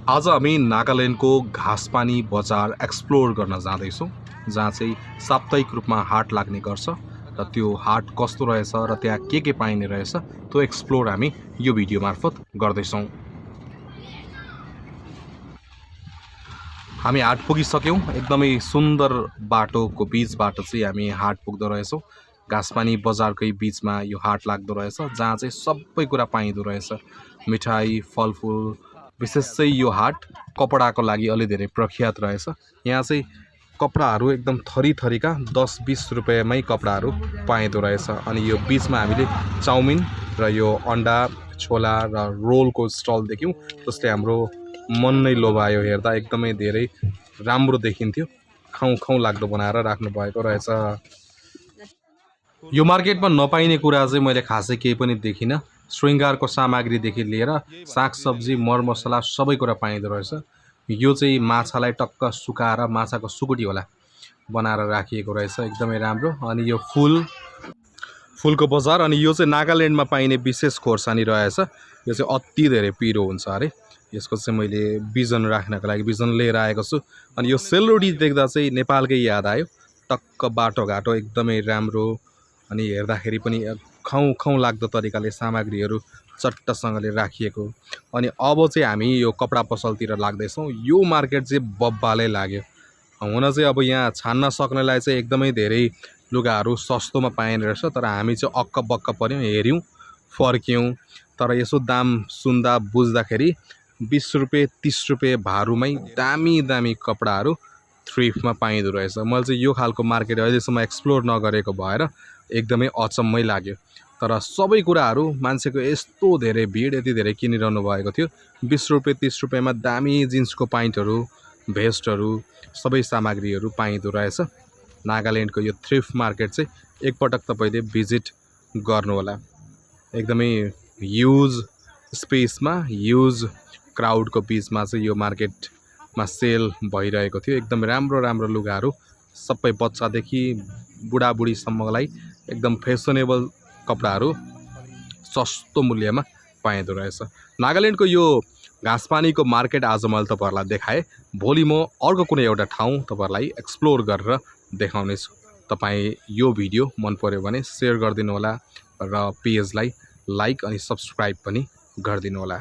आज हामी नागाल्यान्डको घाँसपानी बजार एक्सप्लोर गर्न जाँदैछौँ, जहाँ चाहिँ साप्ताहिक रूपमा हाट लाग्ने गर्छ र त्यो हाट कस्तो रहेछ र त्यहाँ के पाइने रहेछ त्यो एक्सप्लोर हामी यो भिडियो मार्फत गर्दैछौँ। हामी हाट पुगिसक्यौँ। एकदमै सुन्दर बाटोको बिचबाट चाहिँ हामी हाट पुग्दो रहेछौँ। घाँसपानी बजारकै बिचमा यो हाट लाग्दो रहेछ, जहाँ चाहिँ सबै कुरा पाइँदो रहेछ। मिठाई, फलफुल, विशेष चाहिँ यो हाट कपडाको लागि अलि धेरै प्रख्यात रहेछ। यहाँ चाहिँ कपडाहरू एकदम थरीथरीका 10-20 रुपियाँमै कपडाहरू पाइँदो रहेछ। अनि यो बिचमा हामीले चाउमिन र यो अन्डा, छोला र रोलको स्टल देख्यौँ, जसले हाम्रो मन नै लोभायो। हेर्दा एकदमै धेरै राम्रो देखिन्थ्यो, खाउँ खाउँ लाग्दो बनाएर राख्नु भएको रहेछ। यो मार्केटमा नपाइने कुरा चाहिँ मैले खासै केही पनि देखिनँ। श्रृङ्गारको सामग्रीदेखि लिएर सागसब्जी, मरमसला सबै कुरा पाइँदो रहेछ। यो चाहिँ माछालाई टक्क सुकाएर माछाको सुकुटी होला बनाएर राखिएको रहेछ, एकदमै राम्रो। अनि यो फुलको बजार, अनि यो चाहिँ नागाल्यान्डमा पाइने विशेष खोर्सानी रहेछ। यो चाहिँ अति धेरै पिरो हुन्छ अरे। यसको चाहिँ मैले बिजन राख्नको लागि बिजन लिएर आएको छु। अनि यो सेलरोटी देख्दा चाहिँ नेपालकै याद आयो। टक्क बाटोघाटो एकदमै राम्रो, अनि हेर्दाखेरि पनि खाउँ खाउँ लाग्दो तरिकाले सामग्रीहरू चट्टसँगले राखिएको। अनि अब चाहिँ हामी यो कपडा पसलतिर लाग्दैछौँ। यो मार्केट चाहिँ बब्बालै लाग्यो। हुन चाहिँ अब यहाँ छान्न सक्नेलाई चाहिँ एकदमै धेरै लुगाहरू सस्तोमा पाइने रहेछ, तर हामी चाहिँ अक्क बक्क पऱ्यौँ, हेऱ्यौँ, फर्क्यौँ। तर यसो दाम सुन्दा बुझ्दाखेरि 20 रुपियाँ 30 रुपियाँ भारूमै दामी दामी कपडाहरू थ्रिफ्टमा पाइँदो रहेछ। मैले चाहिँ यो खालको मार्केट अहिलेसम्म एक्सप्लोर नगरेको भएर एकदमै अचम्मै लाग्यो। तर सबै कुराहरू मान्छेको यस्तो धेरै भिड, यति धेरै किनिरहनु भएको थियो। 20 रुपियाँ 30 रुपियाँमा दामी जिन्सको प्यान्टहरू, भेस्टहरू, सबै सामग्रीहरू पाइँदो रहेछ। नागाल्यान्डको यो थ्रिफ्ट मार्केट चाहिँ एकपटक तपाईँले भिजिट गर्नुहोला। एकदमै ह्युज स्पेसमा, ह्युज क्राउडको बिचमा चाहिँ यो मार्केटमा सेल भइरहेको थियो। एकदम राम्रो राम्रो लुगाहरू, सबै बच्चादेखि बुढाबुढीसम्मलाई एकदम फेसनेबल कपडाहरू सस्तो मूल्यमा पाइँदो रहेछ। नागाल्यान्डको यो घाँसपानीको मार्केट आज मैले तपाईँहरूलाई देखाएँ। भोलि म अर्को कुनै एउटा ठाउँ तपाईँहरूलाई एक्सप्लोर गरेर देखाउनेछु। तपाईँ यो भिडियो मन पर्यो भने सेयर गरिदिनु होला र पेजलाई लाइक अनि सब्सक्राइब पनि गरिदिनु होला।